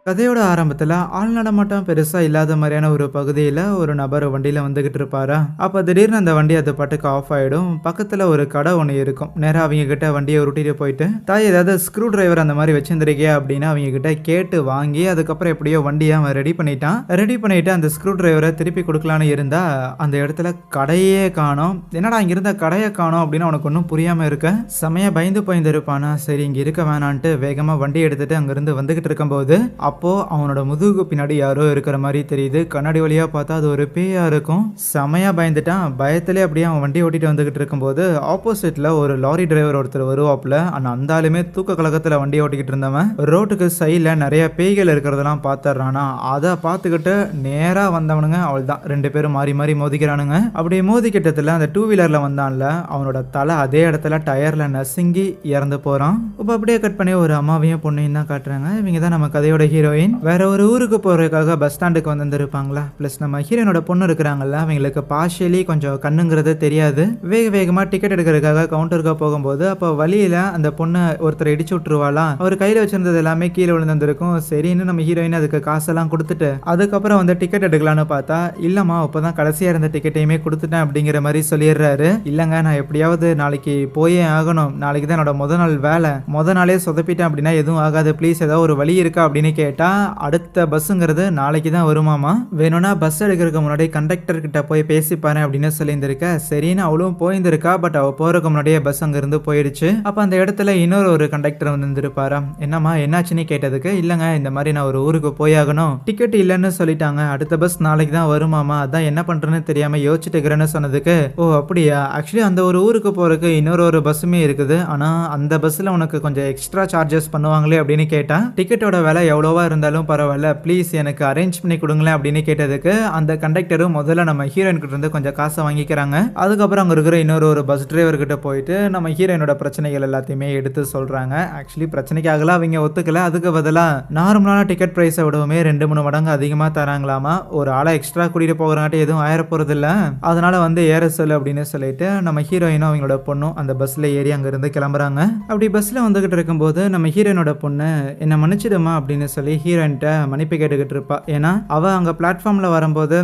கதையோட ஆரம்பத்துல ஆள் நடமாட்டம் பெருசா இல்லாத மாதிரியான ஒரு பகுதியில ஒரு நபர் வண்டியில வந்துகிட்டு இருப்பாரா. அப்ப திடீர்னு அந்த வண்டி அது பாட்டுக்கு ஆஃப் ஆயிடும். பக்கத்துல ஒரு கடை ஒன்று இருக்கும். நேரா அவங்க கிட்ட வண்டியை உருட்டிட்டு போயிட்டு, தாய் ஏதாவது ஸ்க்ரூ டிரைவர் அந்த மாதிரி வச்சிருந்திருக்கியா அப்படின்னு அவங்க கிட்ட கேட்டு வாங்கி, அதுக்கப்புறம் எப்படியோ வண்டியை அவன் ரெடி பண்ணிட்டான். ரெடி பண்ணிட்டு அந்த ஸ்க்ரூ டிரைவரை திருப்பி கொடுக்கலான்னு இருந்தா அந்த இடத்துல கடையே காணோம். என்னடா இங்க இருந்த கடையை காணோம் அப்படின்னு அவனுக்கு ஒன்றும் புரியாம இருக்க செமையா பயந்து போயிருந்து இருப்பானா. சரி இங்க இருக்க வேணான்ட்டு வேகமா வண்டி எடுத்துட்டு அங்கிருந்து வந்துகிட்டு இருக்கும்போது அப்போ அவனோட முதுகு பின்னாடி யாரோ இருக்கிற மாதிரி தெரியுது. கண்ணாடி வழியா பார்த்தா அது ஒரு பேயா இருக்கும். செமையா பயந்துட்டான். பயத்திலே அப்படியே அவன் வண்டி ஓட்டிட்டு வந்துகிட்டு இருக்கும்போது ஆப்போசிட்ல ஒரு லாரி டிரைவர் ஒருத்தர் வருவாப்ல. அந்த ஆளுமே தூக்க கலக்கத்துல வண்டி ஓட்டிக்கிட்டு இருந்தவன் ரோட்டுக்கு சைட்ல நிறைய பேய்கள் இருக்கிறதெல்லாம் பார்த்துறானா. அதை பார்த்துக்கிட்டு நேரா வந்தவனுங்க அவள் தான் ரெண்டு பேரும் மாறி மாறி மோதிக்கிறானுங்க. அப்படியே மோதிக்கிட்டத்துல அந்த டூ வீலர்ல வந்தான்ல அவனோட தலை அதே இடத்துல டயர்ல நசுங்கி இறந்து போறான். இப்போ அப்படியே கட் பண்ணி ஒரு அம்மாவையும் பொண்ணையும் தான் காட்டுறாங்க. இவங்க தான் நம்ம கதையோட ஹீரோயின். வேற ஒரு ஊருக்கு போறதுக்காக பஸ் ஸ்டாண்டுக்கு வந்திருப்பாங்களா. பிளஸ் நம்ம ஹீரோனோட பொண்ணு இருக்கிறாங்கல்ல, அவங்களுக்கு பார்ஷியலி கொஞ்சம் கண்ணுங்கிறது தெரியாது. வேக வேகமா டிக்கெட் எடுக்கிறதுக்காக கவுண்டருக்கு போகும்போது அப்போ வழியில அந்த பொண்ணு ஒருத்தர் இடிச்சு விட்டுருவாளாம். அவர் கையில வச்சிருந்தது எல்லாமே கீழே விழுந்திருக்கும். சரின்னு நம்ம ஹீரோயின் அதுக்கு காசெல்லாம் கொடுத்துட்டு அதுக்கப்புறம் வந்து டிக்கெட் எடுக்கலான்னு பார்த்தா, இல்லம்மா இப்பதான் கடைசியா இருந்த டிக்கெட்டையுமே கொடுத்துட்டேன் அப்படிங்கிற மாதிரி சொல்லிடுறாரு. இல்லங்க நான் எப்படியாவது நாளைக்கு போயே ஆகணும், நாளைக்கு தான் என்னோட நாள் வேலை, நாளே சொதப்பிட்டேன் அப்படின்னா எதுவும் ஆகாது, ப்ளீஸ் ஏதாவது ஒரு வழி இருக்கா அப்படின்னு கேட்டா, அடுத்த பஸ்ஸுங்கிறது நாளைக்கு தான் வருமாமா. வேணும்னா பஸ் எடுக்கிறதுக்கு முன்னாடி கண்டக்டர் கிட்ட போய் பேசிப்பாரு அப்படின்னு சொல்லியிருந்திருக்க. சரின்னு அவளும் போயிருந்திருக்கா. பட் அவ போறதுக்கு முன்னாடியே பஸ் அங்க இருந்து போயிடுச்சு. அப்ப அந்த இடத்துல இன்னொரு கண்டக்டர் வந்திருப்பாரா. என்னம்மா என்னாச்சுன்னு கேட்டதுக்கு, இல்லங்க இந்த மாதிரி நான் ஒரு ஊருக்கு போயாகணும், டிக்கெட் இல்லைன்னு சொல்லிட்டாங்க, அடுத்த பஸ் நாளைக்கு தான் வருமாமா, அதான் என்ன பண்றேன்னு தெரியாம யோசிச்சுட்டு இருக்கிறேன்னு சொன்னதுக்கு, ஓ அப்படியா, ஆக்சுவலி அந்த ஒரு ஊருக்கு போறதுக்கு இன்னொரு பஸ்ஸுமே இருக்குது, ஆனா அந்த பஸ்ல உனக்கு கொஞ்சம் எக்ஸ்ட்ரா சார்ஜஸ் பண்ணுவாங்களே அப்படின்னு கேட்டா, டிக்கெட்டோட விலை எவ்வளவா இருந்தாலும் பரவாயில்ல, ப்ளீஸ் எனக்கு அரேஞ்ச் பண்ணி கொடுங்களேன் அப்படின்னு கேட்டதுக்கு அந்த கண்டக்டரும் முதல்ல நம்ம ஹீரோயின் கிட்ட இருந்து கொஞ்சம் காசை வாங்கிக்கிறாங்க. அதுக்கப்புறம் அங்கே இருக்கிற இன்னொரு பஸ் டிரைவர் கிட்ட போயிட்டு நம்ம ஹீரோயினோட பிரச்சனைகள் எல்லாத்தையுமே எடுத்து சொல்றாங்க. ஆக்சுவலி பிரச்சனைக்காகலாம் அவங்க ஒத்துக்கல, அதுக்கு பதிலாக நார்மலான டிக்கெட் ப்ரைஸை விடவுமே 2-3 மடங்கு அதிகமாக தராங்களாமா. ஒரு ஆளை எக்ஸ்ட்ரா கூட்டிட்டு போகிறாட்டி எதுவும் ஆயிர போறது இல்லை, அதனால வந்து ஏற சொல்லு அப்படின்னு சொல்லிட்டு நம்ம ஹீரோயினும் அவங்களோட பொண்ணும் அந்த பஸ்ல ஏறி அங்கிருந்து கிளம்புறாங்க. அப்படி பஸ்ல வந்துகிட்டு இருக்கும்போது நம்ம ஹீரோயினோட பொண்ணு என்ன மன்னிச்சிடுமா அப்படின்னு சொல்லி ஹீரோயின்ட்ட மன்னிப்பு கேட்டுக்கிட்டு இருப்பா. ஏன்னா அவ அங்க பிளாட்ஃபார்ம்ல வரும்போது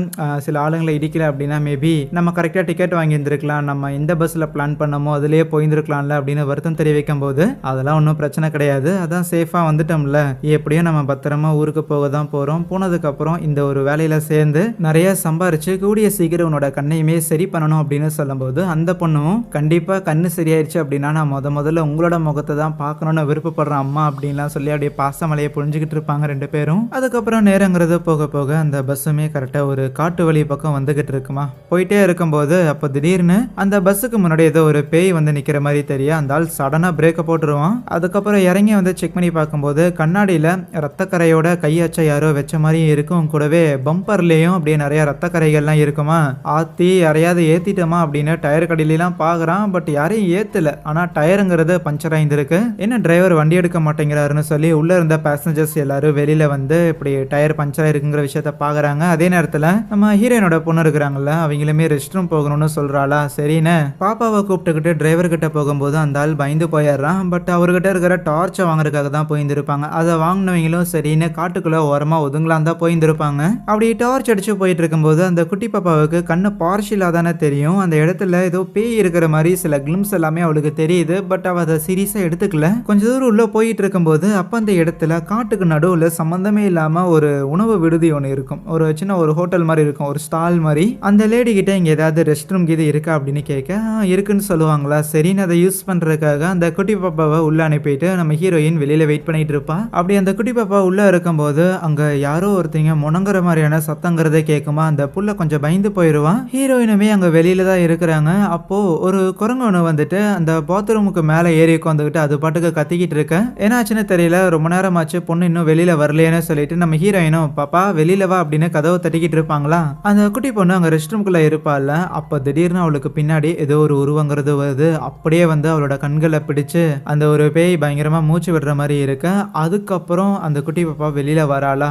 சில ஆளுங்களை இடிக்கல அப்படின்னா மேபி நம்ம கரெக்டா டிக்கெட் வாங்கி இருந்திருக்கலாம், நம்ம இந்த பஸ்ல பிளான் பண்ணமோ அதுலயே போயிருந்திருக்கலாம்ல அப்படின்னு வருத்தம் தெரிவிக்கும் போது, அதெல்லாம் ஒன்றும் பிரச்சனை கிடையாது, அதான் சேஃபா வந்துட்டோம்ல, எப்படியும் நம்ம பத்திரமா ஊருக்கு போக தான் போறோம், போனதுக்கு அப்புறம் இந்த ஒரு வேலையில சேர்ந்து நிறைய சம்பாரிச்சு கூடிய சீக்கிரம் உன்னோட கண்ணையுமே சரி பண்ணணும் அப்படின்னு சொல்லும்போது அந்த பொண்ணும் கண்டிப்பா கண்ணு சரியாயிருச்சு அப்படின்னா நான் முதல்ல உங்களோட முகத்தை தான் பார்க்கணும்னு விருப்பப்படுறேன் அம்மா அப்படின்லாம் சொல்லி அப்படியே பாசமலையை புரிஞ்சுக்கிட்டு இருப்பாங்க ரெண்டு பேரும். அதுக்கப்புறம் நேரங்கிறது போக போக அந்த பஸ்ஸுமே கரெக்டாக ஒரு காட்டு வழி பக்கம் வந்துகிட்டு இருக்குமா. போயிட்டே இருக்கும்போது அப்போ திடீர்னு அந்த பஸ்ஸுக்கு முன்னாடி ஏதோ ஒரு பேய் வந்து நிற்கிற மாதிரி தெரியும். அந்த ஆள் சடனாக பிரேக்கை போட்டுருவான். அதுக்கப்புறம் இறங்கி வந்து செக் பண்ணி பார்க்கும்போது கண்ணாடியில் ரத்தக்கரையோட கையாச்ச யாரோ வச்ச மாதிரியும் இருக்கும், கூடவே பம்பர்லேயும் அப்படியே நிறைய ரத்தக்கரைகள்லாம் இருக்குமா. ஆத்தி யாரையாவது ஏற்றிட்டோமா அப்படின்னு டயர் கடையிலாம் பார்க்குறான். பட் யாரையும் ஏற்றலை, ஆனால் டயருங்கிறது பஞ்சர் ஆயிருந்திருக்கு. என்ன டிரைவர் வண்டி எடுக்க மாட்டேங்கிறாருன்னு சொல்லி உள்ளே இருந்த பேசஞ்சர்ஸ் எல்லாரும் வெளியில வந்து இப்படி டயர் பஞ்சர் ஆயிருக்குங்கிற விஷயத்த பாக்குறாங்க. அதே நேரத்துல நம்ம ஹீரோயினோட பொண்ணு இருக்கிறாங்கல்ல, அவங்களுமே ரெஸ்ட் ரூம் போகணும்னு சொல்றாளா. சரின்னு பாப்பாவை கூப்பிட்டுக்கிட்டு டிரைவர் கிட்ட போகும்போது அந்த ஆள் பயந்து போயிடுறான். பட் அவர்கிட்ட இருக்கிற டார்ச்சை வாங்குறதுக்காக தான் போயிருந்திருப்பாங்க. அதை வாங்கினவங்களும் சரின்னு காட்டுக்குள்ள ஓரமா ஒதுங்கலாம் தான் போயிருந்திருப்பாங்க. அப்படி டார்ச் அடிச்சு போயிட்டு இருக்கும்போது அந்த குட்டி பாப்பாவுக்கு கண்ணு பார்ஷியலா தானே தெரியும். அந்த இடத்துல ஏதோ பேய் இருக்கிற மாதிரி சில கிளிம்ஸ் எல்லாமே அவளுக்கு தெரியுது. பட் அவ அதை சீரியஸா எடுத்துக்கல. கொஞ்ச தூரம் உள்ள போயிட்டு இருக்கும்போது அப்ப அந்த இடத்துல காட்டுக்கு நடுவில் சம்மந்தமே இல்லாமல் ஒரு உணவு விடுதி ஒன்று இருக்கும், ஒரு சின்ன ஒரு ஹோட்டல் மாதிரி இருக்கும், ஒரு ஸ்டால் மாதிரி. அந்த லேடி கிட்ட இங்கே ஏதாவது ரெஸ்ட் ரூம் கீது இருக்கா அப்படின்னு கேட்க இருக்குன்னு சொல்லுவாங்களா. சரின்னு அதை யூஸ் பண்ணுறதுக்காக அந்த குட்டி பாப்பாவை உள்ள அனுப்பிட்டு நம்ம ஹீரோயின் வெளியில வெயிட் பண்ணிட்டு இருப்பா. அப்படி அந்த குட்டி பாப்பா உள்ள இருக்கும்போது அங்க யாரோ ஒருத்தங்க முணங்குற மாதிரியான சத்தங்கிறதே கேட்குமா. அந்த புள்ள கொஞ்சம் பயந்து போயிடுவான். ஹீரோயினுமே அங்க வெளியில தான் இருக்கிறாங்க. அப்போ ஒரு குரங்கு ஒன்று வந்துட்டு அந்த பாத்ரூமுக்கு மேலே ஏறி உட்காந்துக்கிட்டு அது பாட்டுக்கு கத்திக்கிட்டு இருக்க. என்னாச்சுன்னு தெரியல, ரொம்ப நேரம் ஆச்சு, பொண்ணு இன்னும் வெளியில வரலையேன்னு சொல்லிட்டு நம்ம ஹீரோயினும் பாப்பா வெளியில வா அப்படின்னு கதவை தட்டிக்கிட்டு இருப்பாங்களா. அந்த குட்டி பொண்ணு அங்க ரெஸ்ட் ரூம்குள்ள இருப்பாள். அப்ப திடீர்னு அவளுக்கு பின்னாடி ஏதோ ஒரு உருவங்கிறது வருது. அப்படியே வந்து அவளோட கண்களை பிடிச்சு அந்த ஒரு பேய் பயங்கரமா மூச்சு விடுற மாதிரி இருக்கு. அதுக்கப்புறம் அந்த குட்டி பாப்பா வெளியில வராளா.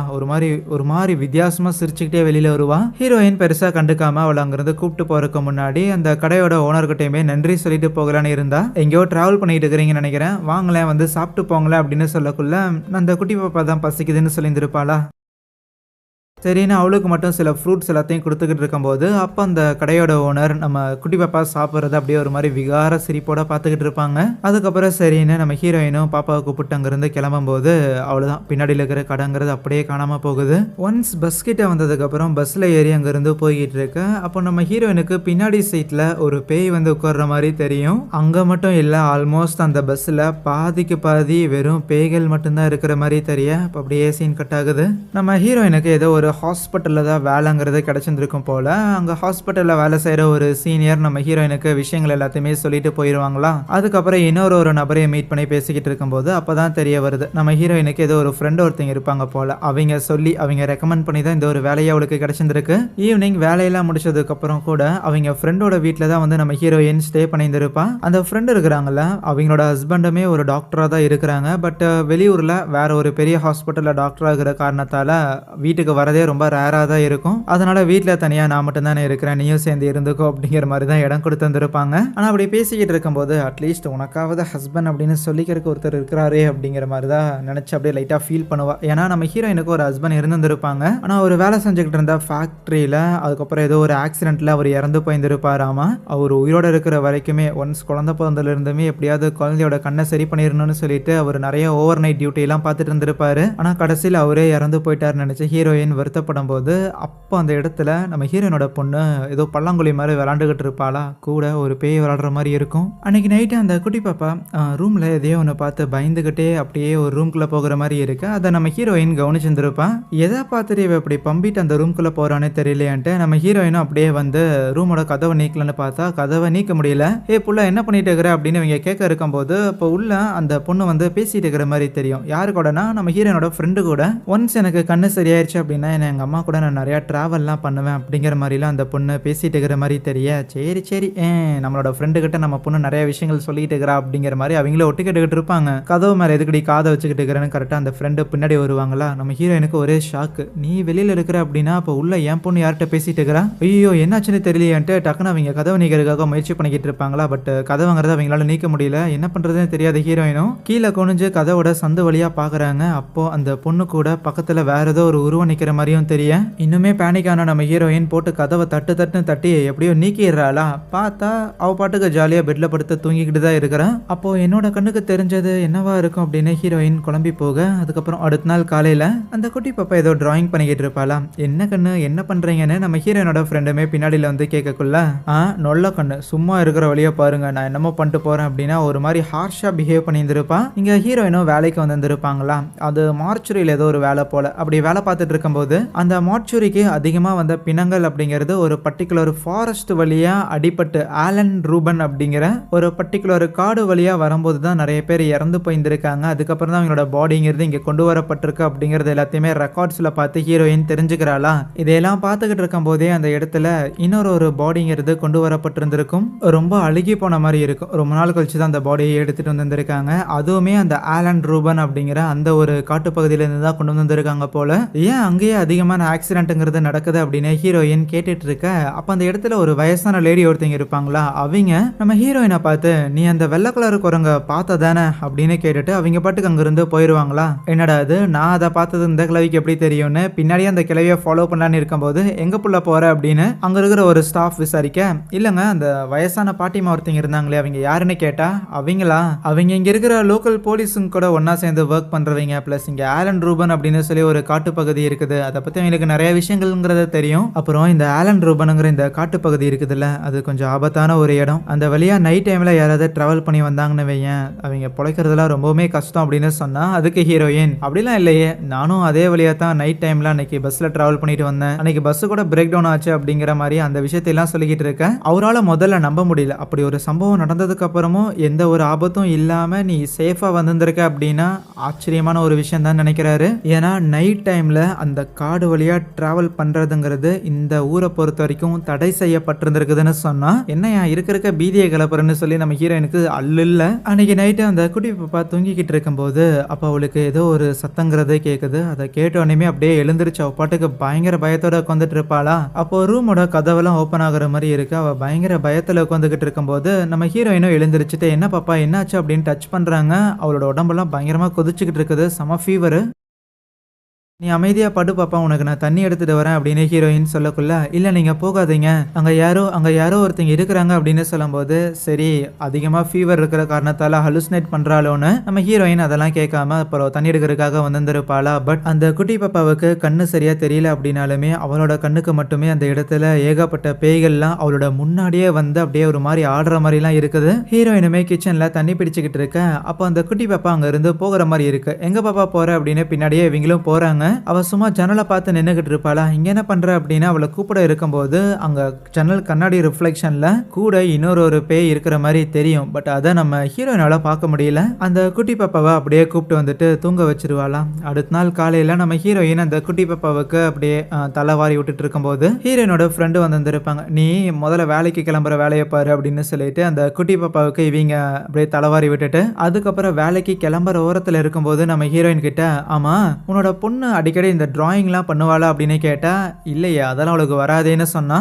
ஒரு மாதிரி வித்தியாசமா சிரிச்சுக்கிட்டே வெளியில வருவா. ஹீரோயின் பெருசா கண்டுக்காம அவளை அங்கிருந்து கூப்பிட்டு போறதுக்கு முன்னாடி அந்த கடையோட ஓனர்கிட்டயுமே நன்றி சொல்லிட்டு போகலான்னு இருந்தா, எங்கேயோ டிராவல் பண்ணிட்டு இருக்கிறீங்கன்னு நினைக்கிறேன், வாங்கலேன் வந்து சாப்பிட்டு போங்களேன் அப்படின்னு சொல்லக்குள்ள அந்த குட்டி பாப்பா தான் தான் பசிக்குதுன்னு சொல்லியிருந்திருப்பாளா? சரின்னு அவளுக்கு மட்டும் சில ஃப்ரூட்ஸ் எல்லாத்தையும் குடுத்துக்கிட்டு இருக்கும்போது, அப்ப அந்த கடையோட ஓனர் நம்ம குட்டி பாப்பா சாப்பிடுறத அப்படியே ஒரு மாரி விகார சிரிப்போட பார்த்துக்கிட்டு இருப்பாங்க. அதுக்கப்புறம் சரின்னு நம்ம ஹீரோயினும் பாப்பாவ கூப்பிட்டு அங்கருந்து கிளம்பும்போது, அவ்வளோதான் பின்னாடில இருக்கிற கடைங்கிறது அப்படியே காணாம போகுது. ஒன்ஸ் பஸ் கிட்ட வந்ததுக்கப்புறம் பஸ்ல ஏறி அங்கருந்து போய்க்கிட்டு இருக்க, அப்போ நம்ம ஹீரோயினுக்கு பின்னாடி சீட்ல ஒரு பேய் வந்து உட்கார்ற மாரி தெரியும். அங்க மட்டும் இல்ல, ஆல்மோஸ்ட் அந்த பஸ்ல பாதிக்கு பாதி வெறும் பேய்கள் மட்டும் தான் இருக்கிற மாரி தெரிய, அப்ப அப்படியே சீன் கட் ஆகுது. நம்ம ஹீரோயினுக்கு ஏதோ ஒரு ஹாஸ்பிட்டல்ல தான் வேலைங்கிறது கிடைச்சிருந்திருக்கும் போல. அங்க ஹாஸ்பிட்டல்ல வேலை செய்யற ஒரு சீனியர் நம்ம ஹீரோயினுக்கு விஷயங்கள் எல்லாத்தையுமே சொல்லிட்டு போயிருவாங்களா. அதுக்கப்புறம் இன்னொரு நபரையும் மீட் பண்ணி பேசிக்கிட்டு இருக்கும்போது அப்பதான் தெரிய வருது, நம்ம ஹீரோயினுக்கு ஏதோ ஒரு ஃப்ரெண்ட் ஒருத்தங்க இருப்பாங்க போல. அவங்க ரெக்கமெண்ட் பண்ணி தான் இந்த ஒரு வேலையை அவளுக்கு கிடைச்சிருக்கு. ஈவினிங் வேலையெல்லாம் முடிச்சதுக்கு அப்புறம் கூட அவங்க ஃப்ரெண்டோட வீட்டில் தான் வந்து நம்ம ஹீரோயின் ஸ்டே பண்ணியிருந்திருப்பா. அந்த ஃப்ரெண்ட் இருக்கிறாங்கல்ல, அவங்களோட ஹஸ்பண்டுமே ஒரு டாக்டரா தான் இருக்கிறாங்க. பட் வெளியூர்ல வேற ஒரு பெரிய ஹாஸ்பிட்டல்ல டாக்டரா இருக்கிற காரணத்தால வீட்டுக்கு வரதே ரொம்ப ரேரா தான் இருக்கும். அதனால வீட்ல தனியா நான் மட்டும் தானே இருக்கிறேன், நீயும் சேர்ந்து இருந்துக்கோ அப்படிங்கிற மாதிரி தான் இடம் கொடுத்து வந்திருப்பாங்க. ஆனா அப்படி பேசிக்கிட்டு இருக்கும்போது அட்லீஸ்ட் உனக்காவது ஹஸ்பண்ட் அப்படின்னு சொல்லிக்கிறதுக்கு ஒருத்தர் இருக்கிறாரே அப்படிங்கிற மாதிரி தான் நினைச்சு அப்படியே லைட்டா ஃபீல் பண்ணுவா. ஏன்னா நம்ம ஹீரோயினுக்கு ஒரு ஹஸ்பண்ட் இருந்திருப்பாங்க. ஆனா ஒரு வேலை செஞ்சுக்கிட்டு இருந்த ஃபேக்டரியில அதுக்கப்புறம் ஏதோ ஒரு ஆக்சிடென்ட்ல அவர் இறந்து போயிருந்திருப்பாராமா. அவர் உயிரோட இருக்கிற வரைக்குமே ஒன்ஸ் குழந்தை பிறந்ததுல இருந்துமே எப்படியாவது குழந்தையோட கண்ணை சரி பண்ணிடணும்னு சொல்லிட்டு அவர் நிறைய ஓவர் நைட் டியூட்டி எல்லாம் பார்த்துட்டு இருந்திருப்பாரு. ஆனா கடைசியில் அவரே இறந்து போயிட்டாருன்னு நினைச்சு ஹீரோயின் வருத்தப்படும் போது அப்போ அந்த இடத்துல நம்ம ஹீரோயினோட பொண்ணு ஏதோ பல்லாங்குழி மாதிரி விளாண்டுகிட்டு இருப்பாளா, கூட ஒரு பேய் விளாடுற மாதிரி இருக்கும். அன்னைக்கு நைட்டு அந்த குட்டி பாப்பா ரூம்ல எதையோ ஒன்று பார்த்து பயந்துகிட்டே அப்படியே ஒரு ரூம்குள்ள போகிற மாதிரி இருக்கு. அதை நம்ம ஹீரோயின் கவனிச்சிருந்திருப்பான். எதை பார்த்துட்டு இவ இப்படி பம்பிட்டு அந்த ரூம்குள்ள போறானே தெரியலையான்ட்டு நம்ம ஹீரோயினும் அப்படியே வந்து ரூமோட கதவை நீக்கலன்னு பார்த்தா கதவை நீக்க முடியல. ஏ புள்ள என்ன பண்ணிட்டு இருக்கிற அப்படின்னு இவங்க கேட்க இருக்கும்போது இப்போ உள்ள அந்த பொண்ணு வந்து பேசிட்டு இருக்கிற மாதிரி தெரியும். யாரு கூடனா நம்ம ஹீரோயினோட ஃப்ரெண்டு கூட. ஒன்ஸ் எனக்கு கண்ணு சரியாயிருச்சு அப்படின்னா எங்கள் அம்மா கூட நான் நிறையா ட்ராவல்லாம் பண்ணுவேன் அப்படிங்கிற மாதிரிலாம் அந்த பொண்ணு பேசிட்டு இருக்கிற மாதிரி தெரிய, சரி நம்மளோட ஃப்ரெண்டு கிட்ட நம்ம பொண்ணு நிறைய விஷயங்கள் சொல்லிட்டு இருக்கிறா அப்படிங்கிற மாதிரி அவங்களே ஒட்டு கேட்டுக்கிட்டு இருப்பாங்க. கதவு மேலே எதுக்கடி காதை வச்சுக்கிட்டு இருக்கிறேன்னு கரெக்டாக அந்த ஃப்ரெண்டு பின்னாடி வருவாங்களா. நம்ம ஹீரோயினுக்கு ஒரே ஷாக்கு, நீ வெளியில் இருக்கிற அப்படின்னா அப்போ உள்ள என் பொண்ணு யார்கிட்ட பேசிட்டு இருக்கிறா, ஐயோ என்னாச்சுன்னு தெரியலையான்ட்டு டக்குன்னு அவங்க கதவை நீக்கிறதுக்காக முயற்சி பண்ணிக்கிட்டு இருப்பாங்களா. பட் கதவுங்கிறத அவங்களால நீக்க முடியல. என்ன பண்ணுறதுன்னு தெரியாத ஹீரோயினும் கீழே குனிஞ்சு கதவோட சந்து வழியாக பார்க்குறாங்க. அப்போ அந்த பொண்ணு கூட பக்கத்தில் வேற ஏதோ ஒரு உருவம் நிற்கிற மாதிரியும் தெரிய, இன்னுமே பேனிக்கான நம்ம ஹீரோயின் போட்டு கதவை தட்டி எப்படியோ நீக்கிடுறாளா. பார்த்தா அவ பாட்டுக்கு ஜாலியா பெட்ல படுத்து தூங்கிக்கிட்டு தான் இருக்கிறான். அப்போ என்னோட கண்ணுக்கு தெரிஞ்சது என்னவா இருக்கும் அப்படின்னு ஹீரோயின் குழம்பி போக, அதுக்கப்புறம் அடுத்த நாள் காலையில அந்த குட்டி பாப்பா ஏதோ டிராயிங் பண்ணிக்கிட்டு இருப்பாளா. என்ன கண்ணு என்ன பண்றீங்கன்னு நம்ம ஹீரோயினோட ஃப்ரெண்டுமே பின்னாடியில வந்து கேட்கக்குள்ள, நொல்ல கண்ணு சும்மா இருக்கிற வழியா பாருங்க, நான் என்னமோ பண்ணிட்டு போறேன் அப்படின்னா ஒரு மாதிரி ஹார்ஷா பிஹேவ் பண்ணியிருந்திருப்பா. இங்க ஹீரோயினும் வேலைக்கு வந்திருப்பாங்களா. அது மார்ச்சுரியில் ஏதோ ஒரு வேலை போல. அப்படி வேலை பார்த்துட்டு இருக்கும்போது அந்த மார்ச்சுரிக்கு அதிகமாக வந்த பிணங்கள் அப்படிங்கிறது ஒரு பர்டிகுலர் ஃபாரஸ்ட் வழியாக அடிபட்டு ஆலன் ரூபன் அப்படிங்கிற ஒரு பர்டிகுலர் காடு வழியாக வரும்போது தான் நிறைய பேர் இறந்து போயிருந்திருக்காங்க. அதுக்கப்புறம் தான் அவங்களோட பாடிங்கிறது இங்கே கொண்டு வரப்பட்டிருக்கு அப்படிங்கிறது எல்லாத்தையுமே ரெக்கார்ட்ஸில் பார்த்து ஹீரோயின் தெரிஞ்சுக்கிறாளா. இதையெல்லாம் பார்த்துக்கிட்டு இருக்கும் போதே அந்த இடத்துல இன்னொரு பாடிங்கிறது கொண்டு வரப்பட்டிருந்திருக்கும். ரொம்ப அழுகி போன மாதிரி இருக்கும். ரொம்ப நாள் கழிச்சு தான் அந்த பாடியை எடுத்துகிட்டு வந்திருக்காங்க. அதுவுமே அந்த ஆலன் ரூபன் அப்படிங்கிற அந்த ஒரு காட்டுப்பகுதியிலேருந்து தான் கொண்டு வந்திருக்காங்க போல. ஏன் அங்கேயே அதிகமான ஆக்சிடென்ட்ங்கிறது நடக்குது அப்படின்னு ஹீரோயின் கேட்டுட்டு இருக்க, அப்ப அந்த இடத்துல ஒரு வயசான லேடி ஒருத்தங்க இருப்பாங்களா. அவங்க நம்ம ஹீரோயினை பார்த்து, நீ அந்த வெள்ளை கலர் குரங்க பார்த்ததானே அப்படின்னு கேட்டுட்டு அவங்க பாட்டுக்கு அங்கிருந்து போயிடுவாங்களா. என்னடா அது, நான் அதை பார்த்தது இந்த கிழவிக்கு எப்படி தெரியும்னு பின்னாடியே அந்த கிழவியை ஃபாலோ பண்ணலான்னு இருக்கும்போது எங்க புள்ள போற அப்படின்னு அங்க இருக்கிற ஒரு ஸ்டாஃப் விசாரிக்க, இல்லைங்க அந்த வயசான பாட்டிமா ஒருத்தங்க இருந்தாங்களே அவங்க யாருன்னு கேட்டா, அவங்க இங்க இருக்கிற லோக்கல் போலீஸுங்க கூட ஒன்னா சேர்ந்து ஒர்க் பண்றவங்க. பிளஸ் இங்க ஆலன் ரூபன் அப்படின்னு சொல்லி ஒரு காட்டுப்பகுதி இருக்குது, அதை பத்தி அவங்களுக்கு நிறைய விஷயங்கள்ங்கிறது தெரியும். அப்புறம் இந்த ஆலன் ரூபனுங்கிற இந்த காட்டுப்பகுதி இருக்குதுல்ல, அது கொஞ்சம் ஆபத்தான ஒரு இடம். அந்த வழியா நைட் டைம்ல யாராவது டிராவல் பண்ணி வந்தாங்கன்னு வையன், அவங்க பிழைக்கிறதுலாம் ரொம்பவுமே கஷ்டம் அப்படின்னு சொன்னா அதுக்கு ஹீரோயின், அப்படிலாம் இல்லையே, நானும் அதே வழியா தான் நைட் டைம்ல அன்னைக்கு பஸ்ல டிராவல் பண்ணிட்டு வந்தேன், அன்னைக்கு பஸ் கூட பிரேக் டவுன் ஆச்சு அப்படிங்கிற மாதிரி அந்த விஷயத்தையெல்லாம் சொல்லிக்கிட்டு இருக்கேன். அவரால் முதல்ல நம்ப முடியல, அப்படி ஒரு சம்பவம் நடந்ததுக்கு அப்புறமும் எந்த ஒரு ஆபத்தும் இல்லாம நீ சேஃபா வந்திருக்க அப்படின்னா ஆச்சரியமான ஒரு விஷயம் தான் நினைக்கிறாரு. ஏன்னா நைட் டைம்ல அந்த காடு வழியா டிராவல் பண்றதுங்கிறது இந்த ஊரை பொறுத்த வரைக்கும் தடை செய்யப்பட்டிருந்திருக்குதுன்னு சொன்னா, என்னையா இருக்க பீதியை கிளப்புறன்னு சொல்லி நம்ம ஹீரோயினுக்கு அல்ல. அன்னைக்கு நைட்டு அந்த குட்டி பாப்பா தூங்கிக்கிட்டு இருக்கும்போது அப்ப அவளுக்கு ஏதோ ஒரு சத்தங்கிறதே கேட்குது. அதை கேட்டோடனே அப்படியே எழுந்திருச்சு அவ பாட்டுக்கு பயங்கர பயத்தோட உட்காந்துட்டு இருப்பாளா. அப்போ ரூமோட கதவெல்லாம் ஓப்பன் ஆகுற மாதிரி இருக்கு. அவ பயங்கர பயத்துல உட்காந்துக்கிட்டு இருக்கும்போது நம்ம ஹீரோயினும் எழுந்திருச்சுட்டு, என்ன பாப்பா என்னாச்சு அப்படின்னு டச் பண்றாங்க. அவளோட உடம்பெல்லாம் பயங்கரமா கொதிச்சுக்கிட்டு இருக்குது, செம ஃபீவர். நீ அமைதியா படு பாப்பா, உனக்கு நான் தண்ணி எடுத்துட்டு வரேன் அப்படின்னு ஹீரோயின் சொல்லக்குள்ள, இல்ல நீங்க போகாதீங்க, அங்க யாரோ ஒருத்தங்க இருக்கிறாங்க அப்படின்னு சொல்லும்போது, சரி அதிகமா ஃபீவர் இருக்கிற காரணத்தால ஹலுசினேட் பண்றாளோன்னு நம்ம ஹீரோயின் அதெல்லாம் கேட்காம அப்புறம் தண்ணி எடுக்கிறதுக்காக வந்திருப்பாளா. பட் அந்த குட்டி பாப்பாவுக்கு கண்ணு சரியா தெரியல அப்படின்னாலுமே அவளோட கண்ணுக்கு மட்டுமே அந்த இடத்துல ஏகப்பட்ட பேய்கள்லாம் அவளோட முன்னாடியே வந்து அப்படியே ஒரு மாதிரி ஆடுற மாதிரிலாம் இருக்குது. ஹீரோயினுமே கிச்சன்ல தண்ணி பிடிச்சிக்கிட்டு இருக்க, அப்போ அந்த குட்டி பாப்பா அங்க இருந்து போகிற மாதிரி இருக்கு. எங்க பாப்பா போற அப்படின்னு பின்னாடியே இவங்களும் போறாங்க. அவ சும்மா ஜன்னலை பார்த்து நின்னுகிட்டு இருப்பாளா, இங்க என்ன பண்ற அப்படின்னு அவளை கூப்பிட இருக்கும்போது அங்க ஜன்னல் கண்ணாடி ரிஃப்ளெக்ஷன்ல கூட இன்னொரு பேய் இருக்கிற மாதிரி தெரியும். பட் அதை நம்ம ஹீரோயினால பார்க்க முடியல. அந்த குட்டி பாப்பாவை அப்படியே கூப்பிட்டு வந்துட்டு தூங்க வச்சிருவாளாம். அடுத்த நாள் காலையில நம்ம ஹீரோயின் அந்த குட்டி பாப்பாவுக்கு அப்படியே தலை வாரி விட்டுட்டு இருக்கும்போது ஹீரோயினோட ஃப்ரெண்டு வந்திருப்பாங்க. நீ முதல்ல வேலைக்கு கிளம்புற வேலையை பாரு அப்படின்னு சொல்லிட்டு அந்த குட்டி பாப்பாவுக்கு இவங்க அப்படியே தலைவாரி விட்டுட்டு அதுக்கப்புறம் வேலைக்கு கிளம்புற ஓரத்துல இருக்கும்போது நம்ம ஹீரோயின் கிட்ட, ஆமா உன்னோட பொண்ணு அடிக்கடி இந்த டிராயிங்லாம் பண்ணுவாளா அப்படின்னு கேட்டா, இல்லையே அதெல்லாம் அவளுக்கு வராதேன்னு சொன்னா,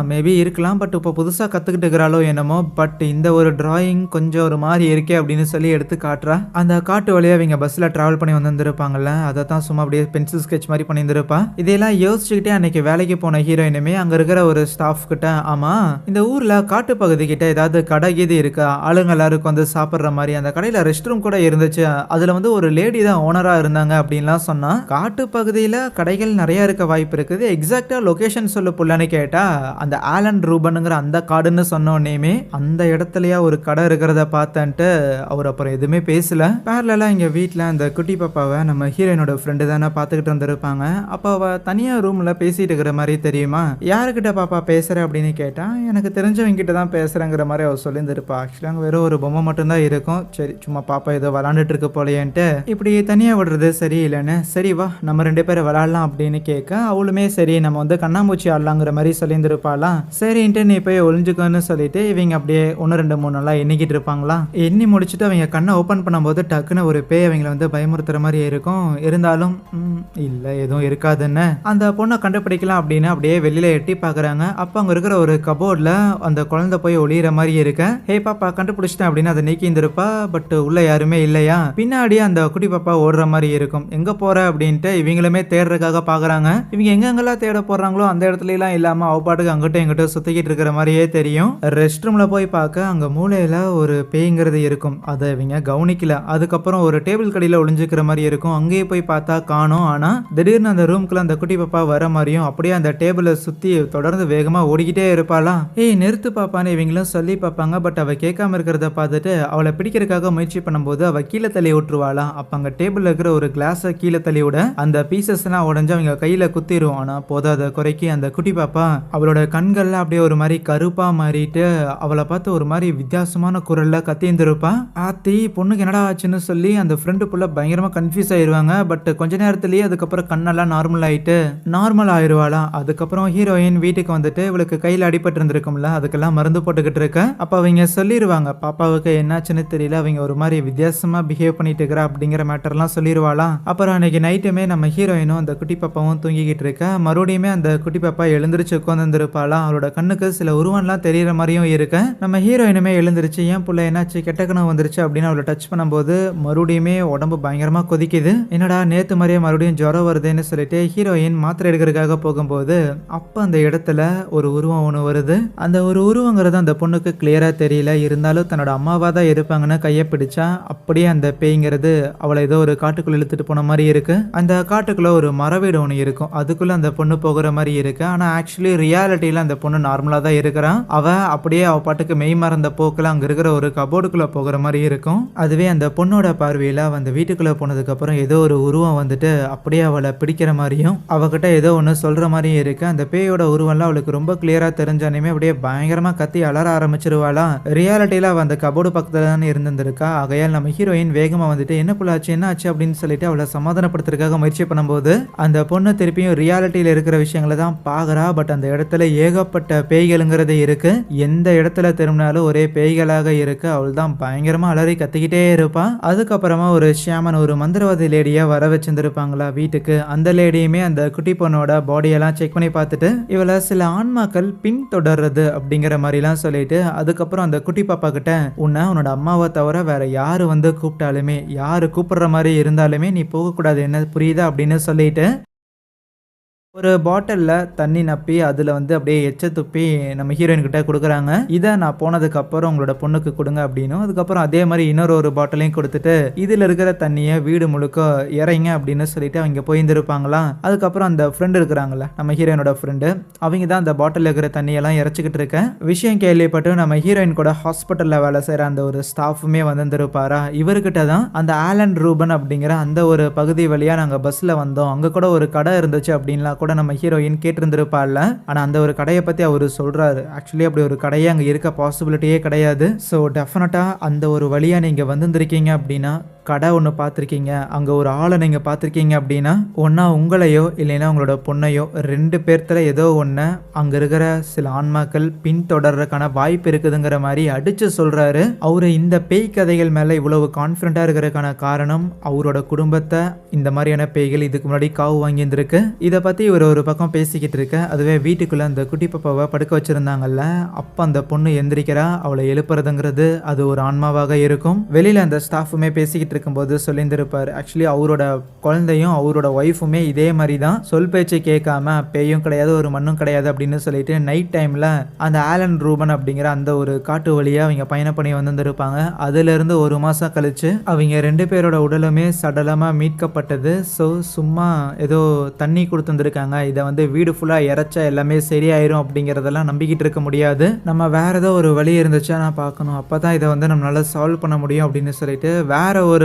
மேபி இருக்கலாம், பட் இப்போ புதுசாக கற்றுக்கிட்டு இருக்கிறாளோ என்னமோ, பட் இந்த ஒரு டிராயிங் கொஞ்சம் ஒரு மாதிரி இருக்கே அப்படின்னு சொல்லி எடுத்து காட்டுறா. அந்த காட்டு வழியாக இவங்க பஸ்ஸில் ட்ராவல் பண்ணி வந்திருப்பாங்கல்ல, அதை தான் சும்மா அப்படியே பென்சில் ஸ்கெட்ச் மாதிரி பண்ணியிருந்திருப்பா. இதையெல்லாம் யோசிச்சுக்கிட்டே அன்னைக்கு வேலைக்கு போன ஹீரோயினுமே அங்கே இருக்கிற ஒரு ஸ்டாஃப் கிட்ட, ஆமா இந்த ஊரில் காட்டு பகுதி கிட்ட ஏதாவது கடை கீது இருக்கா, ஆளுங்க எல்லாருக்கும் வந்து சாப்பிட்ற மாதிரி, அந்த கடையில் ரெஸ்ட் ரூம் கூட இருந்துச்சு, அதில் வந்து ஒரு லேடி தான் ஓனராக இருந்தாங்க அப்படின்லாம் சொன்னா. காட்டு பகுதியில் கடைகள் நிறைய இருக்க வாய்ப்பு இருக்குது, எக்ஸாக்டா லொகேஷன் சொல்லு புள்ளன்னு கேட்டா, அந்த ஆலன் ரூபனுங்கிற அந்த காடுன்னு சொன்னோன்னே அந்த இடத்துலயா ஒரு கடை இருக்கிறத பார்த்தன்ட்டு அவர் அப்புறம் எதுவுமே பேசல. பேரலா இங்க வீட்டில் அந்த குட்டி பாப்பாவை நம்ம ஹீரோயினோட ஃப்ரெண்டு தானே பார்த்துக்கிட்டு வந்திருப்பாங்க. அப்போ அவ தனியா ரூம்ல பேசிட்டு இருக்கிற மாதிரி தெரியுமா. யாருக்கிட்ட பாப்பா பேசுற அப்படின்னு கேட்டா, எனக்கு தெரிஞ்சவங்க கிட்ட தான் பேசுறேங்கிற மாதிரி அவர் சொல்லியிருந்திருப்பா. ஆக்சுவலி அங்கே வெறும் ஒரு பொம்மை மட்டும்தான் இருக்கும். சரி சும்மா பாப்பா ஏதோ விளாண்டுட்டு இருக்கு போலையன்ட்டு இப்படி தனியா விடுறது சரியில்லைன்னு, சரி வா நம்ம 2 பேரும் விளாடலாம் அப்படின்னு கேட்க, அவளுமே சரி நம்ம வந்து கண்ணாமூச்சி ஆடலாங்கிற மாதிரி சொல்லியிருந்திருப்பாளாம். சரின்ட்டு நீ போய் ஒளிஞ்சுக்கன்னு சொல்லிட்டு இவங்க அப்படியே 1 2 3 நாளா எண்ணிக்கிட்டு இருப்பாங்களாம். எண்ணி முடிச்சுட்டு அவங்க கண்ணை ஓப்பன் பண்ணும்போது டக்குன்னு ஒரு பேய் அவங்களை வந்து பயமுறுத்துற மாதிரி இருக்கும். இருந்தாலும் இல்லை எதுவும் இருக்காதுன்னு அந்த பொண்ணை கண்டுபிடிக்கலாம் அப்படின்னு அப்படியே வெளியில எட்டி பார்க்குறாங்க. அப்போ அங்கே இருக்கிற ஒரு கபோர்டில் அந்த குழந்தை போய் ஒளியிற மாதிரி இருக்க, ஹே பாப்பா கண்டுபிடிச்சிட்டேன் அப்படின்னு அதை நீக்கி இருந்திருப்பா. பட் உள்ள யாருமே இல்லையா. பின்னாடியே அந்த குட்டி பாப்பா ஓடுற மாதிரி இருக்கும். எங்க போற அப்படின்ட்டு இவங்களுமே தேடுறதுக்காக பாக்குறாங்க. இவங்க எங்கெங்கெல்லாம் தேட போறாங்களோ அந்த இடத்துல எல்லாம் இல்லாம அவ பாட்டுக்கு அங்கிட்டும் எங்கிட்டும் சுத்திக்கிட்டு இருக்கிற மாதிரியே தெரியும். ரெஸ்ட் ரூம்ல போய் பார்க்க அங்க மூலையில ஒரு பேய்ங்கிறது இருக்கும். அதை இவங்க கவனிக்கல. அதுக்கப்புறம் ஒரு டேபிள் கடியில ஒளிஞ்சுக்கிற மாதிரி இருக்கும். அங்கேயே போய் பார்த்தா காணோம். ஆனா திடீர்னு அந்த ரூம்குள்ள அந்த குட்டி பாப்பா வர மாதிரியும் அப்படியே அந்த டேபிளை சுத்தி தொடர்ந்து வேகமா ஓடிக்கிட்டே இருப்பாளா. ஏய் நிறுத்து பாப்பான்னு இவங்களும் சொல்லி பார்ப்பாங்க. பட் அவ கேட்காம இருக்கிறத பார்த்துட்டு அவளை பிடிக்கிறதுக்காக முயற்சி பண்ணும்போது அவ கீழே தள்ளி விட்டுருவாளா. அப்ப அங்க டேபிள்ல இருக்கிற ஒரு கிளாஸை கீழே தள்ளி விட அந்த பீசஸ் எல்லாம் உடஞ்சு அவங்க கையில குத்திரும். ஆனா போதாத குறைக்கு அந்த குட்டி பாப்பா அவளோட கண்கள்ல அப்படியே ஒரு மாதிரி கருப்பா மாறிட்டு அவளை பார்த்து ஒரு மாதிரி வித்தியாசமான குரல்ல கத்தியிருந்திருப்பா. ஆத்தி பொண்ணுக்கு என்னடா ஆச்சுன்னு சொல்லி அந்த ஃப்ரெண்டு புள்ள பயங்கரமா கன்ஃபியூஸ் ஆயிருவாங்க. பட் கொஞ்ச நேரத்திலேயே அதுக்கப்புறம் கண்ணெல்லாம் நார்மல் ஆயிருவாளா. அதுக்கப்புறம் ஹீரோயின் வீட்டுக்கு வந்துட்டு இவளுக்கு கையில அடிபட்டு இருந்திருக்கும்ல, அதுக்கெல்லாம் மருந்து போட்டுக்கிட்டு இருக்க. அப்ப அவங்க சொல்லிடுவாங்க பாப்பாவுக்கு என்னாச்சுன்னு தெரியல, அவங்க ஒரு மாதிரி வித்தியாசமா பிஹேவ் பண்ணிட்டு இருக்கிறா அப்படிங்கிற மேட்டர்லாம் சொல்லிடுவாளா. அப்புறம் அன்னைக்கு நைட்டுமே நம்ம ஹீரோயினும் அந்த குட்டி பாப்பாவும் தூங்கிக்கிட்டு இருக்க. மறுபடியுமே அந்த குட்டி பாப்பா எழுந்திரிச்சு உட்காந்துருப்பாளா. அவளோட கண்ணுக்கு சில உருவம்லாம் தெரியற மாதிரியும் இருக்க. நம்ம ஹீரோயினுமே எழுந்திருச்சு ஏன் புள்ள என்னாச்சு கெட்ட கனவு வந்துருச்சு அப்படின்னு அவளை டச் பண்ணும்போது மறுபடியுமே உடம்பு பயங்கரமா கொதிக்குது. என்னடா நேத்து மாதிரியே மறுபடியும் ஜுரம் வருதுன்னு சொல்லிட்டு ஹீரோயின் மாத்திரை எடுக்கிறதுக்காக போகும்போது அப்ப அந்த இடத்துல ஒரு உருவம் ஒன்று வருது. அந்த ஒரு உருவங்கிறது அந்த பொண்ணுக்கு கிளியரா தெரியல. இருந்தாலும் தன்னோட அம்மாவா தான் இருப்பாங்கன்னு கையை பிடிச்சா அப்படியே அந்த பேய்ங்கிறது அவளை ஏதோ ஒரு காட்டுக்குள்ள இழுத்துட்டு போன மாதிரி இருக்கு. அந்த காட்டுக்குள்ள ஒரு மரவீடு ஒன்று இருக்கும். அதுக்குள்ள அந்த பொண்ணு போகிற மாதிரி இருக்கு. ஆனா ஆக்சுவலி ரியாலிட்டியில அந்த பொண்ணு நார்மலா தான் இருக்கிறான். அவ அப்படியே அவ பாட்டுக்கு மெய் மறந்த போக்குல அங்க இருக்கிற ஒரு கபோர்டுக்குள்ள போகிற மாதிரி இருக்கும். அதுவே அந்த பொண்ணோட பார்வையில அந்த வீட்டுக்குள்ள போனதுக்கு அப்புறம் ஏதோ ஒரு உருவம் வந்துட்டு அப்படியே அவளை பிடிக்கிற மாதிரியும் அவகிட்ட ஏதோ ஒன்று சொல்ற மாதிரியும் இருக்கு. அந்த பேயோட உருவம்லாம் அவளுக்கு ரொம்ப கிளியரா தெரிஞ்சாலுமே அப்படியே பயங்கரமா கத்தி அலற ஆரம்பிச்சிருவாளா. ரியாலிட்டியில அவ அந்த கபோர்டு பக்கத்துல தானே இருந்திருக்கா. ஆகையால் நம்ம ஹீரோயின் வேகமா வந்துட்டு என்ன புள்ளாச்சு என்ன ஆச்சு அப்படின்னு சொல்லிட்டு அவளை சமாதானப்படுத்துறதுக்காக முயற்சி பண்ணும்போது அந்த பொண்ணு திருப்பியும் ரியாலிட்டியில இருக்கிற விஷயங்களை தான் பாக்குறா. பட் அந்த இடத்துல ஏகப்பட்ட பேய்களுங்கிறது இருக்கு. எந்த இடத்துல திரும்பினாலும் ஒரே பேய்களாக இருக்கு. அவள் தான் பயங்கரமா அலறி கத்திக்கிட்டே இருப்பா. அதுக்கப்புறமா ஒரு ஷியாமன் ஒரு மந்திரவாதி லேடியா வர வச்சிருந்திருப்பாங்களா வீட்டுக்கு. அந்த லேடியுமே அந்த குட்டி பொண்ணோட பாடியெல்லாம் செக் பண்ணி பார்த்துட்டு இவளை சில ஆன்மாக்கள் பின் தொடர்றது அப்படிங்கிற மாதிரிலாம் சொல்லிட்டு அதுக்கப்புறம் அந்த குட்டி பாப்பா கிட்ட உன்னோட அம்மாவை தவிர வேற யாரு வந்து கூப்பிட்டாலுமே யாரு கூப்பிடுற மாதிரி இருந்தாலுமே நீ போகக்கூடாது என்ன புரியுதா அப்படின்னு சொல்லிட்டு ஒரு பாட்டில்ல தண்ணி நப்பி அதில் வந்து அப்படியே எச்ச துப்பி நம்ம ஹீரோயின் கிட்ட கொடுக்குறாங்க. இதை நான் போனதுக்கப்புறம் உங்களோட பொண்ணுக்கு கொடுங்க அப்படின்னும், அதுக்கப்புறம் அதே மாதிரி ஒரு பாட்டிலையும் கொடுத்துட்டு இதில் இருக்கிற தண்ணியை வீடு முழுக்க இறைங்க அப்படின்னு சொல்லிட்டு அவங்க போயிருந்துருப்பாங்களாம். அதுக்கப்புறம் அந்த ஃப்ரெண்டு இருக்கிறாங்கல்ல நம்ம ஹீரோயினோட ஃப்ரெண்டு, அவங்க தான் அந்த பாட்டில் இருக்கிற தண்ணியெல்லாம் இறைச்சிக்கிட்டு இருக்க விஷயம் கேள்விப்பட்டு நம்ம ஹீரோயின் கூட ஹாஸ்பிட்டலில் வேலை செய்கிற அந்த ஒரு ஸ்டாஃபுமே வந்திருப்பாரா. இவர்கிட்ட தான் அந்த ஆலன் ரூபன் அப்படிங்கிற அந்த ஒரு பகுதி வழியாக நாங்கள் பஸ்ஸில் வந்தோம், அங்கே கூட ஒரு கடை இருந்துச்சு அப்படின்லாம் கூட நம்ம ஹீரோயின் கேட்டிருந்திருப்பாள்ல. ஆனா அந்த ஒரு கடையை பத்தி அவரு சொல்றாரு, ஆக்சுவலி அப்படி ஒரு கடையே அங்க இருக்க பாசிபிலிட்டியே கிடையாது. ஸோ டெஃபினட்டா அந்த ஒரு வழியா நீங்க வந்திருக்கீங்க அப்படின்னா கடை ஒன்று பார்த்துருக்கீங்க, அங்கே ஒரு ஆளை நீங்கள் பார்த்துருக்கீங்க அப்படின்னா ஒன்றா உங்களையோ இல்லைன்னா உங்களோட பொண்ணையோ 2 பேர்த்துல ஏதோ ஒன்று அங்கே இருக்கிற சில ஆன்மாக்கள் பின்தொடர்றதுக்கான வாய்ப்பு இருக்குதுங்கிற மாதிரி அடித்து சொல்கிறாரு. அவர் இந்த பேய் கதைகள் மேலே இவ்வளவு கான்ஃபிடண்ட்டாக இருக்கிறதுக்கான காரணம் அவரோட குடும்பத்தை இந்த மாதிரியான பேய்கள் இதுக்கு முன்னாடி காவு வாங்கியிருந்திருக்கு. இதை பற்றி இவர் ஒரு பக்கம் பேசிக்கிட்டு இருக்க, அதுவே வீட்டுக்குள்ளே அந்த குட்டி பாப்பாவை படுக்க வச்சுருந்தாங்கல்ல, அப்போ அந்த பொண்ணு எந்திரிக்கிறா. அவளை எழுப்புறதுங்கிறது அது ஒரு ஆன்மாவாக இருக்கும். வெளியில் அந்த ஸ்டாஃபுமே பேசிக்கிட்டு இருக்கும்போது சொல்லியிருந்திருப்பார், ஆக்சுவலி அவரோட குழந்தையும் அவரோட ஒய்ஃபுமே இதே மாதிரி தான் சொல் பேச்சு கேட்காம பேயும் கிடையாது ஒரு மண்ணும் கிடையாது அப்படின்னு சொல்லிட்டு நைட் டைமில் அந்த ஆலன் ரூபன் அப்படிங்கிற அந்த ஒரு காட்டு வழியாக அவங்க பயணம் பண்ணி வந்திருப்பாங்க. அதுலேருந்து 1 மாதம் கழிச்சு அவங்க 2 பேரோட உடலுமே சடலமாக மீட்கப்பட்டது. ஸோ சும்மா ஏதோ தண்ணி கொடுத்துருந்துருக்காங்க, இதை வந்து வீடு ஃபுல்லாக இறைச்சா எல்லாமே சரியாயிரும் அப்படிங்கிறதெல்லாம் நம்பிக்கிட்டு இருக்க முடியாது, நம்ம வேற ஏதோ ஒரு வழி இருந்துச்சா நான் பார்க்கணும், அப்போ தான் இதை வந்து நம்மளால சால்வ் பண்ண முடியும் அப்படின்னு சொல்லிட்டு வேற ஒரு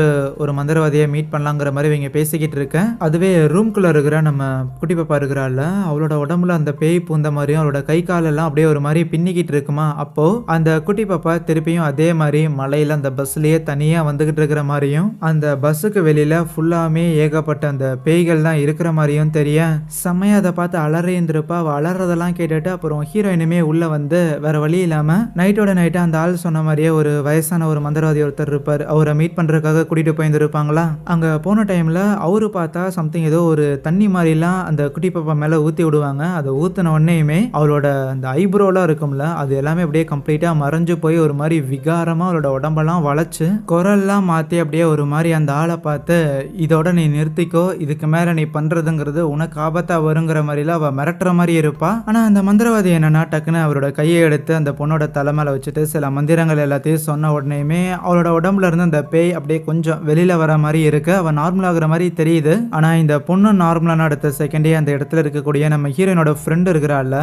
மந்திரவாதியை மீட் பண்ணலாங்கிற மாதிரி இவங்க பேசிக்கிட்டு இருக்க, அதுவே ரூம்குள்ள இருக்கிற நம்ம குட்டி பாப்பா இருக்கிறாள், அவளோட உடம்புல அந்த பேய் பூந்த மாதிரியும் அவளோட கை காலெல்லாம் அப்படியே ஒரு மாதிரி பின்னிக்கிட்டு இருக்குமா. அப்போ அந்த குட்டி பாப்பா திருப்பியும் அதே மாதிரி மலையில அந்த பஸ்லயே தனியா வந்துகிட்டு இருக்கிற மாதிரியும் அந்த பஸ்ஸுக்கு வெளியில ஃபுல்லாமே ஏகப்பட்ட அந்த பேய்கள் தான் இருக்கிற மாதிரியும் தெரிய செம்மையா அதை பார்த்து அலறியிருந்திருப்பா. அவள் அலறதெல்லாம் கேட்டுட்டு அப்புறம் ஹீரோயினுமே உள்ள வந்து வேற வழி இல்லாம நைட்டோட நைட்டா அந்த ஆள் சொன்ன மாதிரியே ஒரு வயசான ஒரு மந்திரவாதி ஒருத்தர் இருப்பார், அவரை மீட் பண்றதுக்காக கூட்டிட்டு போயிருந்திருப்பாங்களா. அங்க போன டைம்ல அவரு பார்த்தா சம்திங் ஏதோ ஒரு தண்ணி மாதிரிலாம் அந்த குட்டி பாப்பா மேல ஊத்தி விடுவாங்க. அதை ஊத்தின உடனேயுமே அவளோட அந்த ஐப்ரோலாம் இருக்கும்ல, அது எல்லாமே அப்படியே கம்ப்ளீட்டா மறைஞ்சு போய் ஒரு மாதிரி விகாரமா அவளோட உடம்பெல்லாம் வளைச்சு குரல்லாம் மாத்தி அப்படியே ஒரு மாதிரி அந்த ஆளை பார்த்து இதோட நீ நிறுத்திக்கோ, இதுக்கு மேல நீ பண்றதுங்கிறது உனக்கு ஆபத்தா வருங்கிற மாதிரிலாம் அவ மிரட்டுற மாதிரி இருப்பா. ஆனா அந்த மந்திரவாதி என்னன்னா டக்குன்னு அவரோட கையை எடுத்து அந்த பொண்ணோட தலை மேல வச்சுட்டு சில மந்திரங்கள் எல்லாத்தையும் சொன்ன உடனேயுமே அவளோட உடம்புல இருந்து அந்த பேய் அப்படியே கொஞ்சம் வெளியில வர மாதிரி இருக்கு, அவ நார்மல் ஆகுற மாதிரி தெரியுது. ஆனா இந்த பொண்ணு நார்மலான அடுத்த செகண்டே அந்த இடத்துல இருக்கக்கூடிய நம்ம ஹீரோயினோட ஃப்ரெண்ட் இருக்கிறாள்,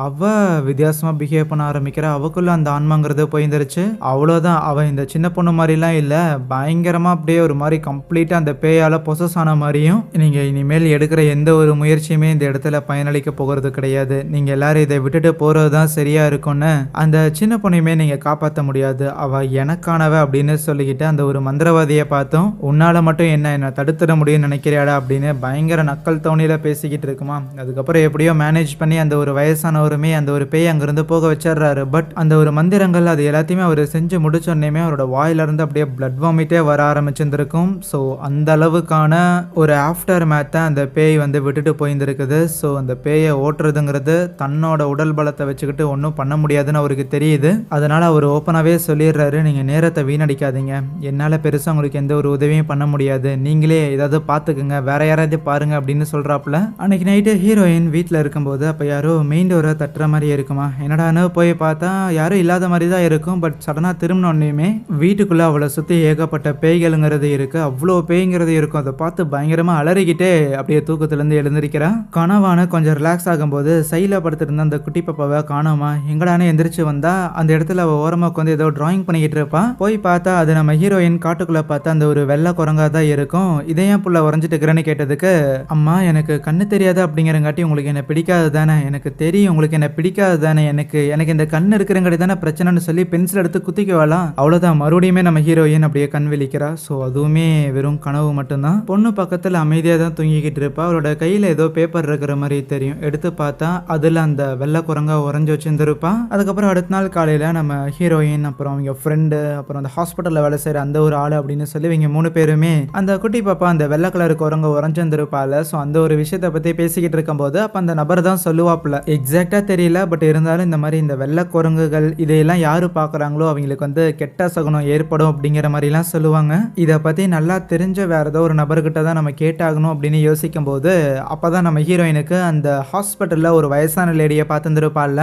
அவ வித்தியாசமா பிஹேவ் பண்ண ஆரம்பிக்கிறா. அவக்குள்ள அந்த ஆன்மாங்கிறது போயிருந்துருச்சு. அவ்வளோதான், அவ இந்த சின்ன பொண்ணு மாதிரிலாம் இல்ல, பயங்கரமா அப்படியே ஒரு மாதிரி கம்ப்ளீட்டா அந்த பேயால பொசஸ் ஆன மாதிரியும். நீங்க இனிமேல் எடுக்கிற எந்த ஒரு முயற்சியுமே இந்த இடத்துல பயனளிக்க போகிறது கிடையாது, நீங்க எல்லாரும் இதை விட்டுட்டு போறதுதான் சரியா இருக்கும்னு அந்த சின்ன பொண்ணையுமே நீங்க காப்பாற்ற முடியாது, அவ எனக்கானவ அப்படின்னு சொல்லிக்கிட்டு அந்த ஒரு மந்திரவாதியை பார்த்தோம், உன்னால மட்டும் என்ன தடுத்துட முடியும்னு நினைக்கிறியாடா அப்படின்னு பயங்கர நக்கல் தோணியில பேசிக்கிட்டு இருக்குமா. அதுக்கப்புறம் எப்படியோ மேனேஜ் பண்ணி அந்த ஒரு வயசானவருமே அந்த ஒரு பேய் அங்கிருந்து போக வச்சிடுறாரு. பட் அந்த ஒரு மந்திரங்கள் அது எல்லாத்தையுமே அவர் செஞ்சு முடிச்சோடனேமே அவரோட வாயிலிருந்து அப்படியே பிளட் வாமிட்டே வர ஆரம்பிச்சிருந்திருக்கும். ஸோ அந்த அளவுக்கான ஒரு ஆஃப்டர் மேத்தை அந்த பேய் வந்து விட்டுட்டு போயிருந்துருக்குது. ஸோ அந்த பேயை ஓட்டுறதுங்கிறது தன்னோட உடல் பலத்தை வச்சுக்கிட்டு ஒன்றும் பண்ண முடியாதுன்னு அவருக்கு தெரியுது. அதனால அவர் ஓப்பனாகவே சொல்லிடுறாரு, நீங்கள் நேரத்தை வீணடிக்காதீங்க, என்னால் பெருசாக உங்களுக்கு எந்த ஒரு உதவியும் பண்ண முடியாது, நீங்களே ஏதாவது பார்த்துக்குங்க, வேற யாராவது பாருங்க அப்படின்னு சொல்கிறாப்புல. அன்னைக்கு நைட்டு ஹீரோயின் வீட்டில் இருக்கும்போது அப்போ யாரோ மெயின் டோரை தட்டுற மாதிரியே இருக்குமா. என்னடான்னு போய் பார்த்தா யாரும் இல்லாத மாதிரி தான் இருக்கும். பட் சடனாக திரும்பினோடனேயுமே வீட்டுக்குள்ளே அவளை சுற்றி ஏகப்பட்ட பேய்களுங்கிறது இருக்குது, அவ்வளோ பேய்ங்கிறது இருக்கும். அதை பார்த்து பயங்கரமாக அலறிக்கிட்டே அப்படியே தூக்கத்துலேருந்து எழுந்திருக்கிறா. கனவான கொஞ்சம் ரிலாக்ஸ் ஆகும்போது சைடில் படுத்துருந்த அந்த குட்டி பாப்பாவை காணோமா, எங்கடானே எந்திரிச்சு வந்தா அந்த இடத்துல அவள் ஓரமாக உட்காந்து ஏதோ டிராயிங் பண்ணிக்கிட்டு இருப்பா. போய் பார்த்தா அது நம்ம ஹீரோயின் காட்டுக்குள்ளே பார்த்தா அந்த ஒரு வெள்ளை குரங்கா தான் இருக்கும். இதையும் புள்ள உறைஞ்சிட்டு இருக்கிறேன்னு கேட்டதுக்கு, அம்மா எனக்கு கண்ணு தெரியாது அப்படிங்கிறங்காட்டி உங்களுக்கு என்ன பிடிக்காது தானே, எனக்கு தெரியும் உங்களுக்கு என்ன பிடிக்காது தானே, எனக்கு இந்த கண் இருக்கிறங்காட்டி தானே பிரச்சனைன்னு சொல்லி பென்சில் எடுத்து குத்திக்குவாளாம். அவ்வளோதான், மறுபடியுமே நம்ம ஹீரோயின் அப்படியே கண் விழிக்கிறா. ஸோ அதுவுமே வெறும் கனவு மட்டும்தான். பொண்ணு பக்கத்தில் அமைதியாக தான் தூங்கிக்கிட்டு இருப்பா. அவளோட கையில் ஏதோ பேப்பர் இருக்கிற மாதிரி தெரியும். எடுத்து பார்த்தா அதில் அந்த வெள்ளை குரங்கா உறைஞ்சி வச்சிருந்துருப்பா. அதுக்கப்புறம் அடுத்த நாள் காலையில் நம்ம ஹீரோயின் அப்புறம் அவங்க ஃப்ரெண்டு அப்புறம் அந்த ஹாஸ்பிட்டலில் வேலை செய்கிற அந்த ஒரு ஆள் அப்படின்னு அப்படின்னு சொல்லி இவங்க 3 பேருமே அந்த குட்டி பாப்பா அந்த வெள்ளை கலர் குரங்க உறைஞ்சிருந்திருப்பால. ஸோ அந்த ஒரு விஷயத்தை பத்தி பேசிக்கிட்டு இருக்கும்போது அப்ப அந்த நபர் தான் சொல்லுவாப்புல. எக்ஸாக்டா தெரியல, பட் இருந்தாலும் இந்த மாதிரி இந்த வெள்ளை குரங்குகள் இதையெல்லாம் யாரு பாக்குறாங்களோ அவங்களுக்கு வந்து கெட்ட சகுனம் ஏற்படும் அப்படிங்கிற மாதிரி எல்லாம் சொல்லுவாங்க. இதை பத்தி நல்லா தெரிஞ்ச வேற ஏதோ ஒரு நபர்கிட்ட தான் நம்ம கேட்டாகணும் அப்படின்னு யோசிக்கும் போது அப்பதான் நம்ம ஹீரோயினுக்கு அந்த ஹாஸ்பிட்டல்ல ஒரு வயசான லேடியை பார்த்துருப்பாள்ல.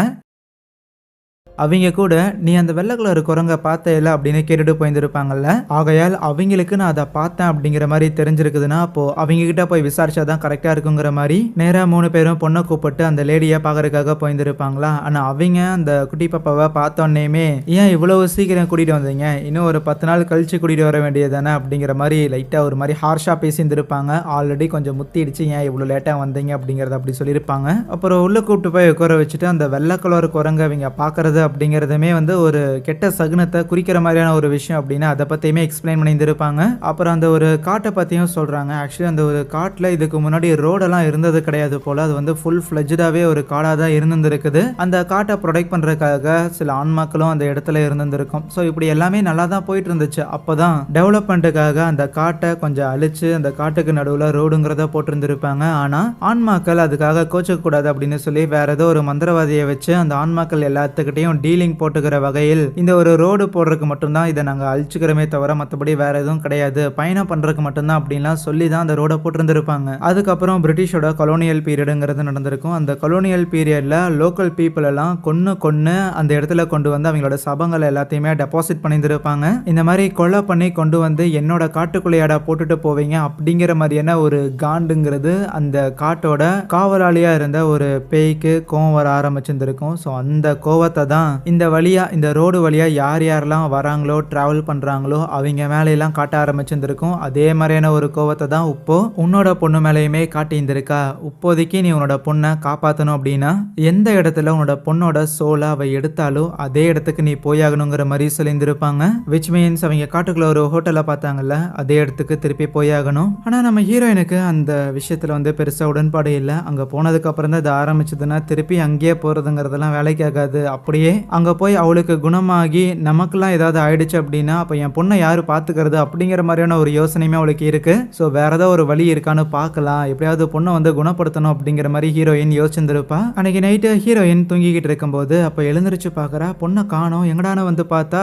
அவங்க கூட நீ அந்த வெள்ளை கலர் குரங்க பார்த்தேல அப்படின்னு கேட்டுட்டு போயிருந்திருப்பாங்கல்ல. ஆகையால் அவங்களுக்கு நான் அதை பார்த்தேன் அப்படிங்கிற மாதிரி தெரிஞ்சிருக்குதுன்னா அப்போ அவங்க கிட்ட போய் விசாரிச்சாதான் கரெக்டா இருக்குங்கிற மாதிரி நேரா 3 பேரும் பொண்ணை கூப்பிட்டு அந்த லேடியை பாக்குறதுக்காக போயிருந்திருப்பாங்களா. ஆனா அவங்க அந்த குட்டி பாப்பாவை பார்த்தோன்னேமே ஏன் இவ்வளவு சீக்கிரம் கூட்டிட்டு வந்தீங்க, இன்னும் ஒரு 10 நாள் கழிச்சு கூட்டிட்டு வர வேண்டியதானே அப்படிங்கிற மாதிரி லைட்டா ஒரு மாதிரி ஹார்ஷா பேசியிருந்திருப்பாங்க. ஆல்ரெடி கொஞ்சம் முத்திடுச்சு, ஏன் இவ்வளவு லேட்டா வந்தீங்க அப்படிங்கறத அப்படி சொல்லியிருப்பாங்க. அப்புறம் உள்ள கூப்பிட்டு போய் உட்கார வச்சுட்டு அந்த வெள்ளை கலர் குரங்க அவங்க பாக்குறது அப்படிங்கிறதுமே வந்து ஒரு கெட்ட சகுனத்தை குறிக்கிற மாதிரியான ஒரு விஷயம் அப்படின்னு அதை பத்தியுமே எக்ஸ்பிளைன் பண்ணியிருந்திருப்பாங்க. அப்புறம் அந்த ஒரு காட்டை பத்தியும் சொல்றாங்க. ஆக்சுவலி அந்த ஒரு காட்டுல இதுக்கு முன்னாடி ரோடெல்லாம் இருந்தது கிடையாது போல, அது வந்து ஃபுல் ஃபிளஜ்டாவே ஒரு காடா தான் இருந்திருக்குது. அந்த காட்டை ப்ரொடெக்ட் பண்றதுக்காக சில ஆன்மாக்களும் அந்த இடத்துல இருந்திருக்கும். ஸோ இப்படி எல்லாமே நல்லா தான் போயிட்டு இருந்துச்சு. அப்பதான் டெவலப்மெண்ட்டுக்காக அந்த காட்டை கொஞ்சம் அழிச்சு அந்த காட்டுக்கு நடுவில் ரோடுங்கிறத போட்டிருந்திருப்பாங்க. ஆனா ஆன்மாக்கள் அதுக்காக கோச்சக்க கூடாது அப்படின்னு சொல்லி வேற ஏதோ ஒரு மந்திரவாதியை வச்சு அந்த ஆன்மாக்கள் எல்லாத்துக்கிட்டையும் டீலிங் போட்டுக்கிற வகையில் இந்த ஒரு ரோடு போடுறதுக்கு மட்டும்தான் இதை நாங்கள் அழிச்சுக்கிறோமே தவிர மற்றபடி வேற எதுவும் கிடையாது, பயணம் பண்றதுக்கு மட்டும்தான் அப்படின்லாம் சொல்லி தான் அந்த ரோடை போட்டிருந்திருப்பாங்க. அதுக்கப்புறம் பிரிட்டிஷோட கொலோனியல் பீரியடுங்கிறது நடந்திருக்கும். அந்த கொலோனியல் பீரியட்ல லோக்கல் பீப்புள் எல்லாம் கொன்னு அந்த இடத்துல கொண்டு வந்து அவங்களோட சபங்களை எல்லாத்தையுமே டெபாசிட் பண்ணியிருந்திருப்பாங்க. இந்த மாதிரி கொலை பண்ணி கொண்டு வந்து என்னோட காட்டுக்குள்ளையாடா போட்டுட்டு போவீங்க அப்படிங்கிற மாதிரியான ஒரு காண்டுங்கிறது அந்த காட்டோட காவலாளியா இருந்த ஒரு பேய்க்கு கோவம் வர ஆரம்பிச்சிருந்திருக்கும். ஸோ அந்த கோவத்தை தான் இந்த வழியா இந்த ரோடு வழியா யார் யாரெல்லாம் வராங்களோ டிராவல் பண்றாங்களோ அவங்க மேலையெல்லாம் காட்ட ஆரம்பிச்சிருந்திருக்கும். அதே மாதிரியான ஒரு கோவத்தை தான் இப்போ உன்னோட பொண்ணு மேலேயுமே காட்டியிருந்திருக்கா. இப்போதைக்கு நீ உன்னோட பொண்ணை காப்பாற்றணும் அப்படின்னா எந்த இடத்துல உன்னோட பொண்ணோட சோலை அவ எடுத்தாலும் அதே இடத்துக்கு நீ போயாகணுங்கிற மாதிரி சொல்லியிருந்திருப்பாங்க. விச் மீன்ஸ் அவங்க காட்டுக்குள்ள ஒரு ஹோட்டலை பார்த்தாங்கல்ல, அதே இடத்துக்கு திருப்பி போயாகணும். ஆனா நம்ம ஹீரோயினுக்கு அந்த விஷயத்துல வந்து பெருசா உடன்பாடு இல்லை. அங்க போனதுக்கு அப்புறம் தான் இது ஆரம்பிச்சதுன்னா திருப்பி அங்கேயே போறதுங்கிறதெல்லாம் வேலைக்கு ஆகாது. அப்படியே அங்க போய் அவளுக்கு குணமாகி நமக்கெல்லாம் ஏதாவது ஆயிடுச்சு அப்படின்னா அப்ப என் பொண்ணை யாரு பாத்துக்கிறது அப்படிங்கிற மாதிரியான ஒரு யோசனையுமே அவளுக்கு இருக்கு. ஸோ வேற ஏதாவது ஒரு வழி இருக்கான்னு பார்க்கலாம், எப்படியாவது பொண்ணை வந்து குணப்படுத்தணும் அப்படிங்கிற மாதிரி ஹீரோயின் யோசிச்சிருப்பா. அன்னைக்கு நைட்டு ஹீரோயின் தூங்கிக்கிட்டு இருக்கும்போது அப்ப எழுந்திரிச்சு பாக்குறா, பொண்ணை காணோம். எங்கடான வந்து பார்த்தா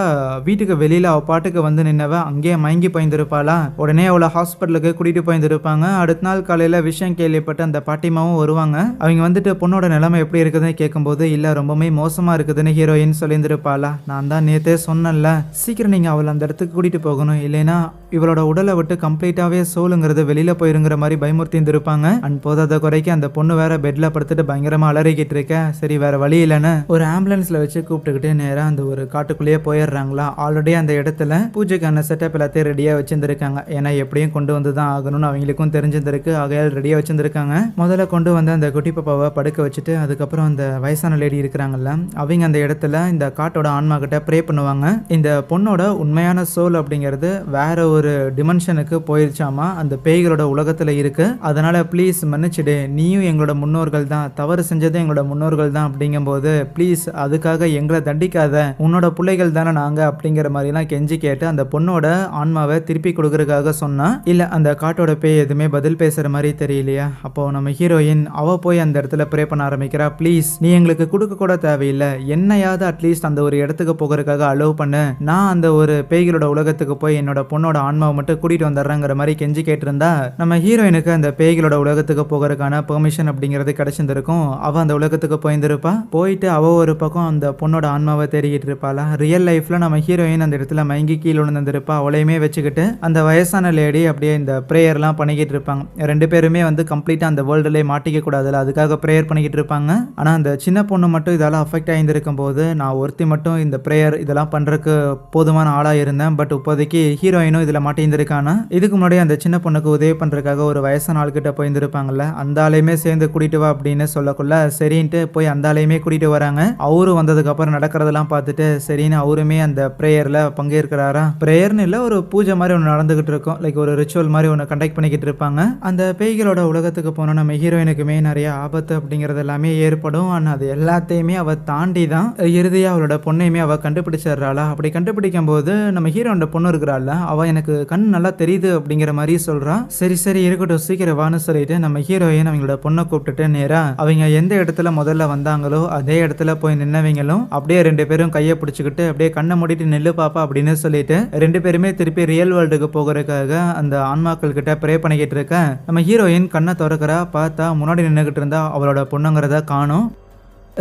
வீட்டுக்கு வெளியில அவ பாட்டுக்கு வந்து நின்னவ அங்கேயே மயங்கி போயிருந்திருப்பாளா. உடனே அவளை ஹாஸ்பிட்டலுக்கு கூட்டிட்டு போயிருந்திருப்பாங்க. அடுத்த நாள் காலையில விஷயம் கேள்விப்பட்டு அந்த பாட்டிமாவும் வருவாங்க. அவங்க வந்துட்டு பொண்ணோட நிலைமை எப்படி இருக்குதுன்னு கேட்கும்போது இல்ல ரொம்பவே மோசமா இருக்குதுன்னு ஹீரோயின் சொல்லியிருந்திருப்பாளா. நான் தான் நேத்தே சொன்னேன்ல, சீக்கிரம் நீங்க அவளை அந்த இடத்துக்கு கூட்டிட்டு போகணும், இல்லைன்னா இவளோட உடலை விட்டு கம்ப்ளீட்டாவே சோலுங்கிறது வெளியில போயிருங்கிற மாதிரி பயமுறுத்தி இருந்திருப்பாங்க. அண்ட் போதாத குறைக்கு அந்த பொண்ணு வேற பெட்ல படுத்துட்டு பயங்கரமா அலறிக்கிட்டு இருக்க. சரி வேற வழி இல்லைன்னு ஒரு ஆம்புலன்ஸ்ல வச்சு கூப்பிட்டுக்கிட்டு நேரா அந்த ஒரு காட்டுக்குள்ளேயே போயிடுறாங்களா. ஆல்ரெடி அந்த இடத்துல பூஜைக்கான செட்டப் எல்லாத்தையும் ரெடியா வச்சிருந்திருக்காங்க. ஏன்னா எப்படியும் கொண்டு வந்து தான் ஆகணும்னு அவங்களுக்கும் தெரிஞ்சிருந்திருக்கு. ஆகையால் ரெடியா வச்சிருந்திருக்காங்க. முதல்ல கொண்டு வந்து அந்த குட்டி பாப்பாவை படுக்க வச்சுட்டு அதுக்கப்புறம் அந்த வயசான லேடி இருக்கிறாங்கல்ல, அவங்க அந்த இடத்துல இந்த காட்டோட ஆன்மா கிட்ட ப்ரே பண்ணுவாங்க. இந்த பொண்ணோட உண்மையான சோல் அப்படிங்கிறது வேற ஒரு டிமென்ஷனுக்கு போயிருச்சாமா, அந்த பேய்களோட உலகத்துல இருக்கு. அதனால ப்ளீஸ் மன்னிச்சிடு, நீயும் எங்களோட முன்னோர்கள் தான், தவறு செஞ்சது எங்களோட முன்னோர்கள் தான், அப்படிங்கும்போது ப்ளீஸ் அதுக்காக எங்களை தண்டிக்காத, உன்னோட பிள்ளைகள் தானே நாங்க அப்படிங்கிற மாதிரிலாம் கெஞ்சி கேட்டு அந்த பொண்ணோட ஆன்மாவை திருப்பி கொடுக்கறதுக்காக சொன்னா. இல்ல அந்த காட்டோட பேய் எதுவுமே பதில் பேசுற மாதிரி தெரியலையா. அப்போ நம்ம ஹீரோயின் அவ போய் அந்த இடத்துல ப்ரே பண்ண ஆரம்பிக்கிறா, ப்ளீஸ் நீ எங்களுக்கு கொடுக்க கூட தேவையில்லை, என்னையாவது அட்லீஸ்ட் அந்த ஒரு இடத்துக்கு போகிறதுக்காக அலோவ் பண்ணு, நான் அந்த ஒரு பேய்களோட உலகத்துக்கு போய் என்னோட பொண்ணோட ஆன்மாவை மட்டும் கூட்டிட்டு வந்துடுறேங்கிற மாதிரி கெஞ்சி கேட்டிருந்தா நம்ம ஹீரோயினுக்கு அந்த பேய்களோட உலகத்துக்கு போகிறதுக்கான பெர்மிஷன் அப்படிங்கிறது கிடைச்சிருந்திருக்கும். அவ அந்த உலகத்துக்கு போயிருந்திருப்பா. போயிட்டு அவ ஒரு பக்கம் அந்த பொண்ணோட ஆன்மாவை தேடிக்கிட்டு இருப்பாளா. ரியல் லைஃப்ல நம்ம ஹீரோயின் அந்த இடத்துல மயங்கி கீழே விழுந்திருப்பா. அவளையுமே வச்சுக்கிட்டு அந்த வயசான லேடி அப்படியே இந்த ப்ரேயர்லாம் பண்ணிக்கிட்டு இருப்பாங்க. ரெண்டு பேருமே வந்து கம்ப்ளீட்டா அந்த வேர்ல்டுலேயே மாட்டிக்க கூடாதுல, அதுக்காக ப்ரேயர் பண்ணிக்கிட்டு இருப்பாங்க. ஆனா அந்த சின்ன பொண்ணு மட்டும் இதால அஃபெக்ட் ஆயிருந்திருக்கும் போது நான் ஒருத்தி மட்டும் இந்த ப்ரேயர் இதெல்லாம் பண்றதுக்கு போதுமான ஆளா இருந்தேன். பட் இப்போதைக்கு ஹீரோயினும் இதுல மாட்டியிருந்திருக்கானா. இதுக்கு முன்னாடி அந்த சின்ன பொண்ணுக்கு உதவி பண்றதுக்காக ஒரு வயசான ஆள்கிட்ட போயிருந்திருப்பாங்கல்ல, அந்த ஆளையுமே சேர்ந்து கூட்டிட்டு வா அப்படின்னு சொல்லக்குள்ள சரின்ட்டு போய் அந்த ஆளையுமே கூட்டிட்டு வராங்க. அவரு வந்ததுக்கு அப்புறம் நடக்கிறதெல்லாம் பார்த்துட்டு சரின்னு அவருமே அந்த ப்ரேயர்ல பங்கேற்கிறாரா. ப்ரேயர்னு இல்ல, ஒரு பூஜை மாதிரி ஒன்று நடந்துகிட்டு இருக்கும். லைக் ஒரு ரிச்சுவல் மாதிரி ஒன்று கண்டக்ட் பண்ணிக்கிட்டு இருப்பாங்க. அந்த பேய்களோட உலகத்துக்கு போன நம்ம ஹீரோயினுக்குமே நிறைய ஆபத்து அப்படிங்கிறது எல்லாமே ஏற்படும். ஆனால் அது எல்லாத்தையுமே அவ தாண்டி தான் இறுதியா அவளோட பொண்ணையுமே அவ கண்டுபிடிச்சிடுறாளா. அப்படி கண்டுபிடிக்கும் போது நம்ம ஹீரோனோட பொண்ணு இருக்கிறாள்ல, அவ எனக்கு கண் நல்லா தெரியுது அப்படிங்கிற மாதிரி சொல்றா. சரி சரி இருக்கட்டும், சீக்கிரம் வான்னு சொல்லிட்டு நம்ம ஹீரோயின் அவங்களோட பொண்ணை கூப்பிட்டுட்டு நேரா அவங்க எந்த இடத்துல முதல்ல வந்தாங்களோ அதே இடத்துல போய் நின்னவங்களும் அப்படியே 2 பேரும் கையை பிடிச்சிக்கிட்டு அப்படியே கண்ணை மூடிட்டு நெல்லு பாப்பா அப்படின்னு சொல்லிட்டு 2 பேருமே திருப்பி ரியல் வேர்ல்டுக்கு போகிறதுக்காக அந்த ஆன்மாக்கள் கிட்ட ப்ரே பண்ணிக்கிட்டு இருக்க நம்ம ஹீரோயின் கண்ணை திறக்கிறா. பார்த்தா முன்னாடி நின்றுகிட்டு இருந்தா அவளோட பொண்ணுங்கிறத காணும்.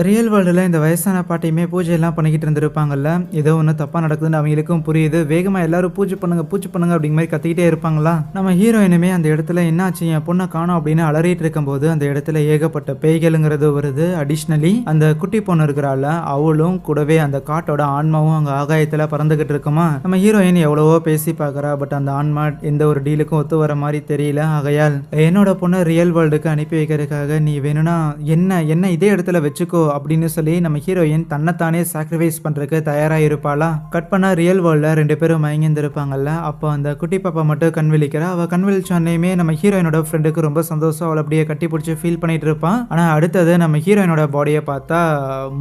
ரியல் வேர்ல்டில் இந்த வயசான பாட்டியுமே பூஜையெல்லாம் பண்ணிக்கிட்டு இருந்திருப்பாங்கல்ல. ஏதோ ஒன்று தப்பாக நடக்குதுன்னு அவங்களுக்கும் புரியுது. வேகமாக எல்லாரும் பூஜை பண்ணுங்க அப்படிங்கிற மாதிரி கத்திக்கிட்டே இருப்பாங்களா. நம்ம ஹீரோயினுமே அந்த இடத்துல என்னாச்சு என் பொண்ணை காணோம் அப்படின்னு அலறிட்டு இருக்கும்போது அந்த இடத்துல ஏகப்பட்ட பேய்களுங்கிறது வருது. அடிஷ்னலி அந்த குட்டி பொண்ணு இருக்கிறாள், அவளும் கூடவே அந்த காட்டோட ஆன்மாவும் அங்கே ஆகாயத்தில் பறந்துகிட்டு இருக்குமா. நம்ம ஹீரோயின் எவ்வளவோ பேசி பார்க்குறா. பட் அந்த ஆன்மா எந்த ஒரு டீலுக்கும் ஒத்து வர மாதிரி தெரியல. ஆகையால் என்னோட பொண்ணை ரியல் வேர்ல்டுக்கு அனுப்பி வைக்கிறதுக்காக நீ வேணும்னா என்ன இதே இடத்துல வச்சுக்கோ அப்படின்னு சொல்லி நம்ம ஹீரோயின் தன்னைத்தானே சாக்ரிஃபைஸ் பண்றதுக்கு தயாரா இருப்பாளா. கட் பண்ணா ரியல் வேர்ல்ட்ல 2 பேரும் மயங்கிருப்பாங்கல்ல. அப்போ அந்த குட்டி பாப்பா மட்டும் கண் விழிக்கிறா. அவ கண் விழிச்சோன்னையுமே நம்ம ஹீரோயினோட ஃப்ரெண்டுக்கு ரொம்ப சந்தோஷம். அவளை அப்படியே கட்டி பிடிச்சி ஃபீல் பண்ணிட்டு இருப்பான். ஆனா அடுத்தது நம்ம ஹீரோயினோட பாடியை பார்த்தா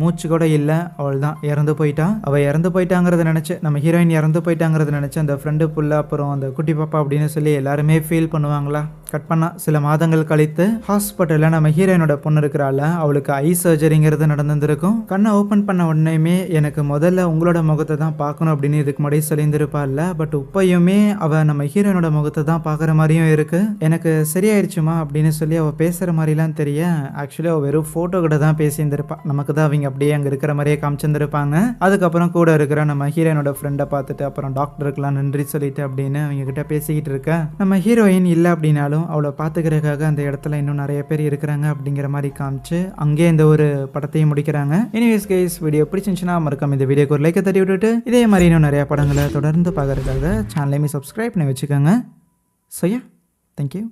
மூச்சு கூட இல்ல, அவள் தான் இறந்து போயிட்டா. அவ இறந்து போயிட்டாங்கிறத நினைச்சு நம்ம ஹீரோயின் இறந்து போயிட்டாங்கிறத நினைச்சு அந்த ஃப்ரெண்டு புள்ள அப்புறம் அந்த குட்டி பாப்பா அப்படின்னு சொல்லி எல்லாருமே ஃபீல் பண்ணுவாங்களா. கட் பண்ணா சில மாதங்கள் கழித்து ஹாஸ்பிட்டலில் நம்ம ஹீரோயினோட பொண்ணு இருக்கிறாள், அவளுக்கு ஐ சர்ஜரிங்கிறது நடந்திருக்கும். கண்ணை ஓப்பன் பண்ண உடனேயுமே எனக்கு முதல்ல உங்களோட முகத்தை தான் பார்க்கணும் அப்படின்னு இதுக்கு முன்னாடி சொல்லியிருந்திருப்பாள்ல. பட் இப்பயுமே அவள் நம்ம ஹீரோயினோட முகத்தை தான் பார்க்குற மாதிரியும் இருக்கு. எனக்கு சரியாயிருச்சுமா அப்படின்னு சொல்லி அவள் பேசுகிற மாதிரிலாம் தெரிய ஆக்சுவலி அவள் வெறும் ஃபோட்டோ கிட்ட தான் பேசியிருந்திருப்பா. நமக்கு தான் அவங்க அப்படியே அங்கே இருக்கிற மாதிரியே காமிச்சிருந்திருப்பாங்க. அதுக்கப்புறம் கூட இருக்கிற நம்ம ஹீரோயினோட ஃப்ரெண்டை பார்த்துட்டு அப்புறம் டாக்டருக்குலாம் நன்றி சொல்லிட்டு அப்படின்னு அவங்க கிட்ட பேசிக்கிட்டு இருக்க நம்ம ஹீரோயின் இல்லை அப்படின்னாலும் அவளை பார்த்துக்கிறதுக்காக அந்த இடத்துல இன்னும் நிறைய பேர் இருக்கிறாங்க அப்படிங்கிற மாதிரி காமிச்சு அங்கே இந்த ஒரு படத்தையும் முடிக்கிறாங்க. எனிவேஸ் கைஸ், வீடியோ பிடிச்சிருந்துச்சுன்னா மறக்காம இந்த வீடியோக்கு ஒரு லைக்கை தட்டி விட்டுட்டு இதே மாதிரி இன்னும் நிறைய படங்களை தொடர்ந்து பார்க்கறதுக்காக சேனலையுமே சப்ஸ்கிரைப் பண்ணி வச்சுக்கோங்க. So yeah, thank you.